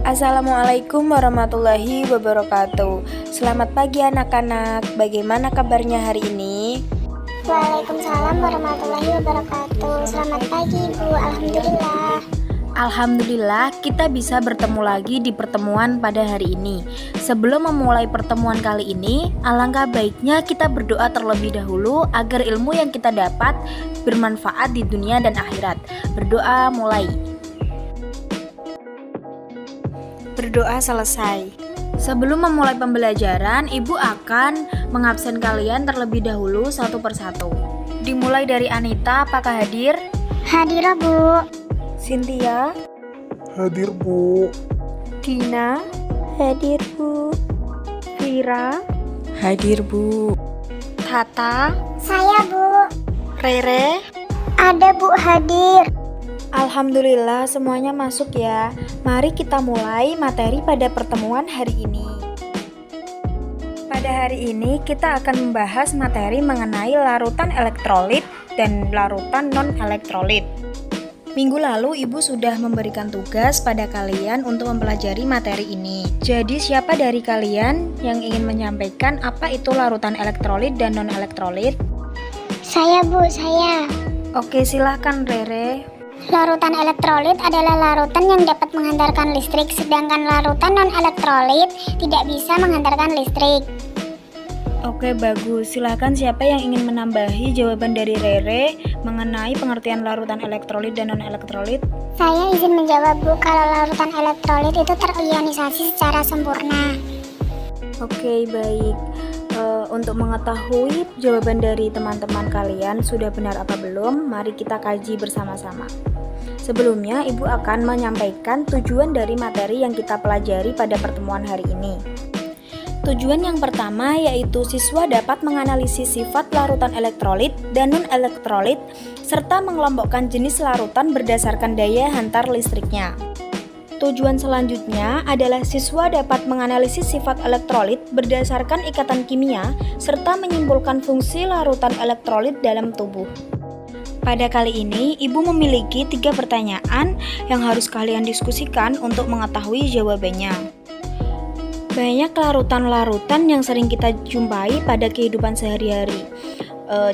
Assalamualaikum warahmatullahi wabarakatuh. Selamat pagi anak-anak. Bagaimana kabarnya hari ini? Waalaikumsalam warahmatullahi wabarakatuh. Selamat pagi Ibu. Alhamdulillah. Alhamdulillah kita bisa bertemu lagi di pertemuan pada hari ini. Sebelum memulai pertemuan kali ini, alangkah baiknya kita berdoa terlebih dahulu agar ilmu yang kita dapat bermanfaat di dunia dan akhirat. Berdoa mulai. Berdoa selesai. Sebelum memulai pembelajaran, Ibu akan mengabsen kalian terlebih dahulu satu persatu. Dimulai dari Anita, apakah hadir? Hadir Bu. Cynthia? Hadir Bu. Dina? Hadir Bu. Vira? Hadir Bu. Tata? Saya Bu. Rere? Ada Bu hadir. Alhamdulillah semuanya masuk ya. Mari kita mulai materi pada pertemuan hari ini. Pada hari ini kita akan membahas materi mengenai larutan elektrolit dan larutan non-elektrolit. Minggu lalu Ibu sudah memberikan tugas pada kalian untuk mempelajari materi ini. Jadi siapa dari kalian yang ingin menyampaikan apa itu larutan elektrolit dan non-elektrolit? Saya Bu, saya. Oke, silahkan Rere. Larutan elektrolit adalah larutan yang dapat menghantarkan listrik, sedangkan larutan non-elektrolit tidak bisa menghantarkan listrik. Oke, bagus. Silahkan siapa yang ingin menambahi jawaban dari Rere mengenai pengertian larutan elektrolit dan non-elektrolit? Saya izin menjawab Bu, kalau larutan elektrolit itu terionisasi secara sempurna. Oke, baik. Untuk mengetahui jawaban dari teman-teman kalian sudah benar apa belum, mari kita kaji bersama-sama. Sebelumnya, Ibu akan menyampaikan tujuan dari materi yang kita pelajari pada pertemuan hari ini. Tujuan yang pertama yaitu siswa dapat menganalisis sifat larutan elektrolit dan non-elektrolit serta mengelompokkan jenis larutan berdasarkan daya hantar listriknya. Tujuan selanjutnya adalah siswa dapat menganalisis sifat elektrolit berdasarkan ikatan kimia serta menyimpulkan fungsi larutan elektrolit dalam tubuh. Pada kali ini, Ibu memiliki 3 pertanyaan yang harus kalian diskusikan untuk mengetahui jawabannya. Banyak larutan-larutan yang sering kita jumpai pada kehidupan sehari-hari.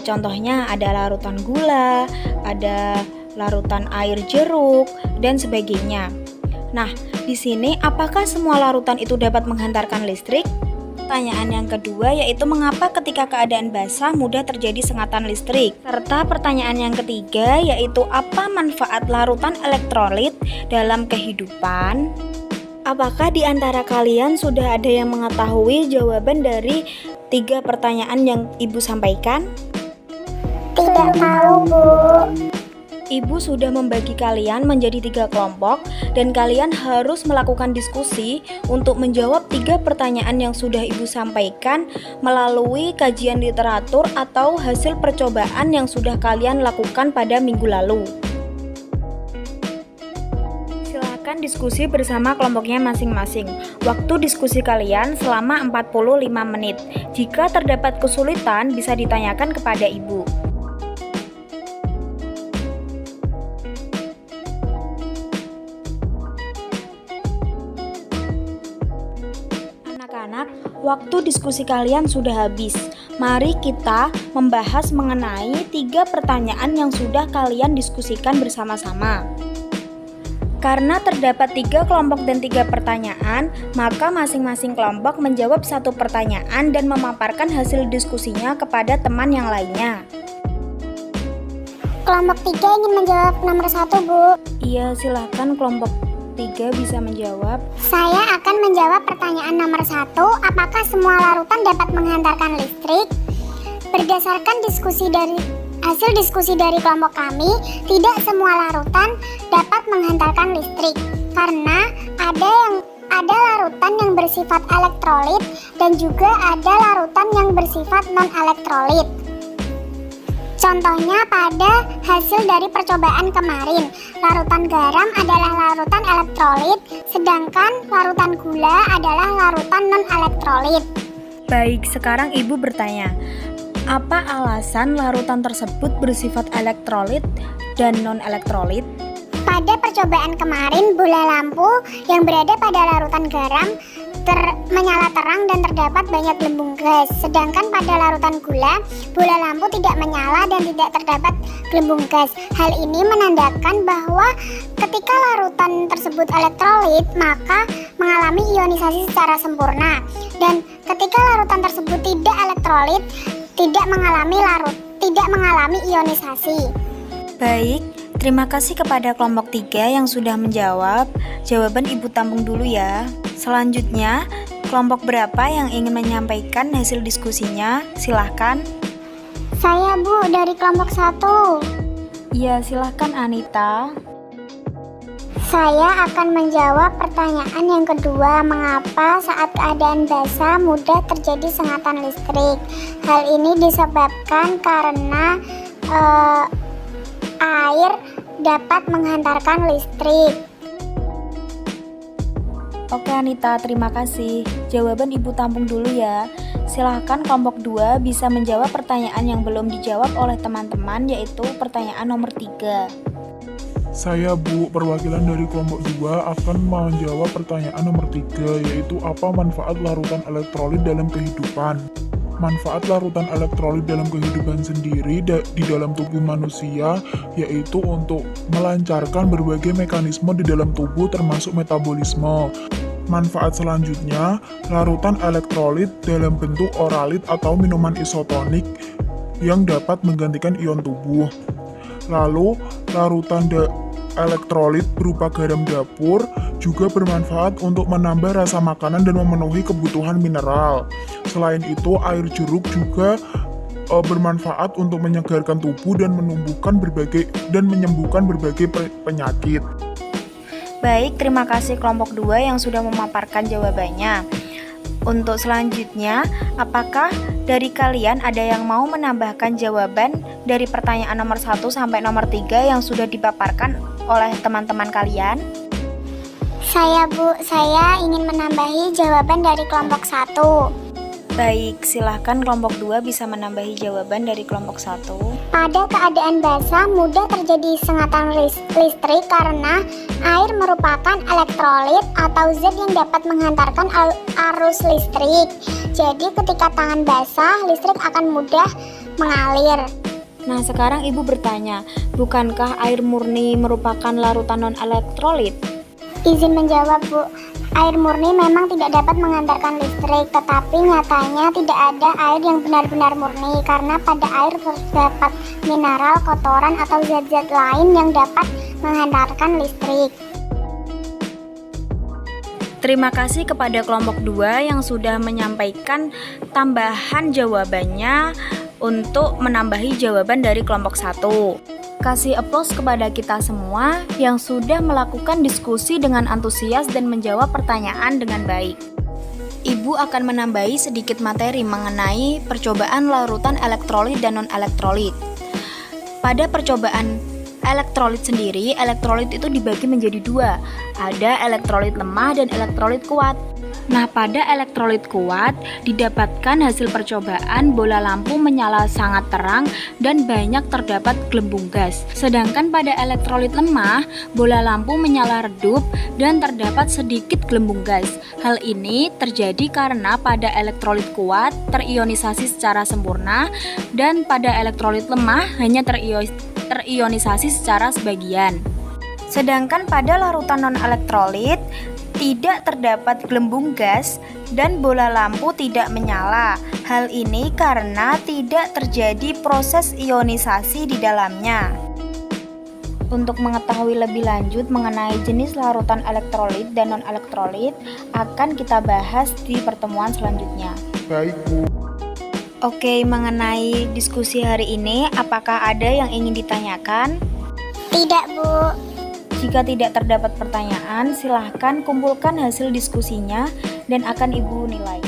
Contohnya ada larutan gula, ada larutan air jeruk, dan sebagainya. Nah, di sini apakah semua larutan itu dapat menghantarkan listrik? Pertanyaan yang kedua yaitu mengapa ketika keadaan basah mudah terjadi sengatan listrik? Serta pertanyaan yang ketiga yaitu apa manfaat larutan elektrolit dalam kehidupan? Apakah di antara kalian sudah ada yang mengetahui jawaban dari 3 pertanyaan yang Ibu sampaikan? Tidak tahu Bu. Ibu sudah membagi kalian menjadi 3 kelompok dan kalian harus melakukan diskusi untuk menjawab 3 pertanyaan yang sudah Ibu sampaikan melalui kajian literatur atau hasil percobaan yang sudah kalian lakukan pada minggu lalu. Silakan diskusi bersama kelompoknya masing-masing. Waktu diskusi kalian selama 45 menit. Jika terdapat kesulitan bisa ditanyakan kepada Ibu. Anak-anak, waktu diskusi kalian sudah habis. Mari kita membahas mengenai 3 pertanyaan yang sudah kalian diskusikan bersama-sama. Karena terdapat 3 kelompok dan 3 pertanyaan, maka masing-masing kelompok menjawab 1 pertanyaan dan memaparkan hasil diskusinya kepada teman yang lainnya. Kelompok 3 ingin menjawab nomor 1 Bu. Iya, silahkan kelompok 3 bisa menjawab. Saya akan menjawab pertanyaan nomor 1, apakah semua larutan dapat menghantarkan listrik? Berdasarkan hasil diskusi dari kelompok kami, tidak semua larutan dapat menghantarkan listrik karena ada larutan yang bersifat elektrolit dan juga ada larutan yang bersifat non-elektrolit. Contohnya pada hasil dari percobaan kemarin, larutan garam adalah larutan elektrolit, sedangkan larutan gula adalah larutan non-elektrolit. Baik, sekarang Ibu bertanya, apa alasan larutan tersebut bersifat elektrolit dan non-elektrolit? Pada Pada percobaan kemarin, bola lampu yang berada pada larutan garam menyala terang dan terdapat banyak gelembung gas. Sedangkan pada larutan gula, bola lampu tidak menyala dan tidak terdapat gelembung gas. Hal ini menandakan bahwa ketika larutan tersebut elektrolit, maka mengalami ionisasi secara sempurna. Dan ketika larutan tersebut tidak elektrolit, tidak mengalami ionisasi. Baik, terima kasih kepada kelompok 3 yang sudah menjawab. Jawaban Ibu tampung dulu ya. Selanjutnya, kelompok berapa yang ingin menyampaikan hasil diskusinya? Silahkan. Saya, Bu, dari kelompok 1. Iya, silahkan Anita. Saya akan menjawab pertanyaan yang kedua, mengapa saat keadaan basah mudah terjadi sengatan listrik. Hal ini disebabkan karena air dapat menghantarkan listrik. Oke Anita, terima kasih. Jawaban Ibu tampung dulu ya. Silahkan kelompok 2 bisa menjawab pertanyaan yang belum dijawab oleh teman-teman, yaitu pertanyaan nomor 3. Saya, Bu, perwakilan dari kelompok 2 akan menjawab pertanyaan nomor 3, yaitu apa manfaat larutan elektrolit dalam kehidupan. Manfaat larutan elektrolit dalam kehidupan sendiri di dalam tubuh manusia yaitu untuk melancarkan berbagai mekanisme di dalam tubuh termasuk metabolisme. Manfaat selanjutnya, larutan elektrolit dalam bentuk oralit atau minuman isotonik yang dapat menggantikan ion tubuh. Lalu, larutan elektrolit berupa garam dapur juga bermanfaat untuk menambah rasa makanan dan memenuhi kebutuhan mineral. Selain itu, air jeruk juga bermanfaat untuk menyegarkan tubuh dan menyembuhkan berbagai penyakit. Baik, terima kasih kelompok 2 yang sudah memaparkan jawabannya. Untuk selanjutnya, apakah dari kalian ada yang mau menambahkan jawaban dari pertanyaan nomor 1 sampai nomor 3 yang sudah dipaparkan oleh teman-teman kalian? Saya, Bu, saya ingin menambahi jawaban dari kelompok 1. Baik, silahkan kelompok 2 bisa menambahi jawaban dari kelompok 1. Pada keadaan basah mudah terjadi sengatan listrik karena air merupakan elektrolit atau zat yang dapat menghantarkan arus listrik. Jadi ketika tangan basah, listrik akan mudah mengalir. Nah, sekarang Ibu bertanya, bukankah air murni merupakan larutan non-elektrolit? Izin menjawab, Bu. Air murni memang tidak dapat menghantarkan listrik, tetapi nyatanya tidak ada air yang benar-benar murni karena pada air terdapat mineral, kotoran, atau zat-zat lain yang dapat menghantarkan listrik. Terima kasih kepada kelompok 2 yang sudah menyampaikan tambahan jawabannya untuk menambahi jawaban dari kelompok 1. Kasih aplaus kepada kita semua yang sudah melakukan diskusi dengan antusias dan menjawab pertanyaan dengan baik. Ibu akan menambahi sedikit materi mengenai percobaan larutan elektrolit dan non-elektrolit. Pada percobaan elektrolit sendiri, elektrolit itu dibagi menjadi 2. Ada elektrolit lemah dan elektrolit kuat. Nah, pada elektrolit kuat didapatkan hasil percobaan bola lampu menyala sangat terang dan banyak terdapat gelembung gas. Sedangkan pada elektrolit lemah, bola lampu menyala redup dan terdapat sedikit gelembung gas. Hal ini terjadi karena pada elektrolit kuat terionisasi secara sempurna dan pada elektrolit lemah hanya terionisasi secara sebagian. Sedangkan pada larutan non-elektrolit tidak terdapat gelembung gas dan bola lampu tidak menyala. Hal ini karena tidak terjadi proses ionisasi di dalamnya. Untuk mengetahui lebih lanjut mengenai jenis larutan elektrolit dan non-elektrolit akan kita bahas di pertemuan selanjutnya. Baik, Bu. Oke, mengenai diskusi hari ini, apakah ada yang ingin ditanyakan? Tidak, Bu. Jika tidak terdapat pertanyaan, silahkan kumpulkan hasil diskusinya dan akan Ibu nilai.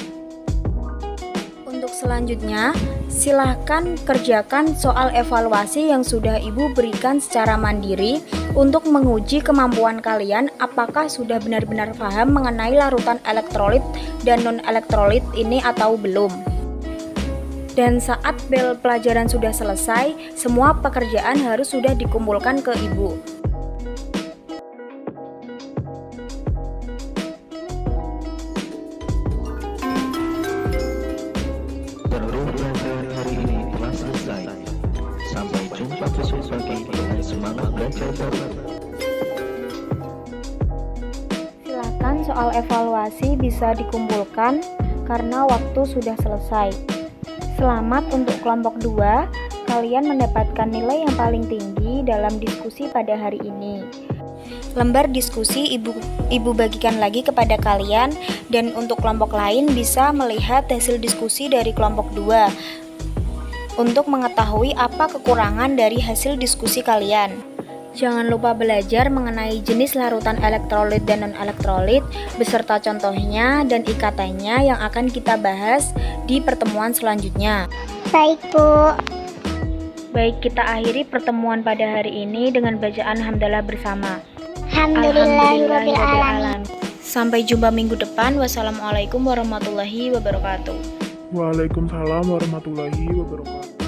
Untuk selanjutnya, silahkan kerjakan soal evaluasi yang sudah Ibu berikan secara mandiri untuk menguji kemampuan kalian apakah sudah benar-benar paham mengenai larutan elektrolit dan non-elektrolit ini atau belum. Dan saat bel pelajaran sudah selesai, semua pekerjaan harus sudah dikumpulkan ke Ibu. Senin pagi dengan semangat belajar baru. Silakan soal evaluasi bisa dikumpulkan karena waktu sudah selesai. Selamat untuk kelompok 2, kalian mendapatkan nilai yang paling tinggi dalam diskusi pada hari ini. Lembar diskusi ibu bagikan lagi kepada kalian, dan untuk kelompok lain bisa melihat hasil diskusi dari kelompok 2 untuk mengetahui apa kekurangan dari hasil diskusi kalian. Jangan lupa belajar mengenai jenis larutan elektrolit dan non-elektrolit beserta contohnya dan ikatannya yang akan kita bahas di pertemuan selanjutnya. Baik, Bu. Baik, kita akhiri pertemuan pada hari ini dengan bacaan hamdalah bersama. Alhamdulillahirrabbilalamin. Sampai jumpa minggu depan. Wassalamualaikum warahmatullahi wabarakatuh. Waalaikumsalam warahmatullahi wabarakatuh.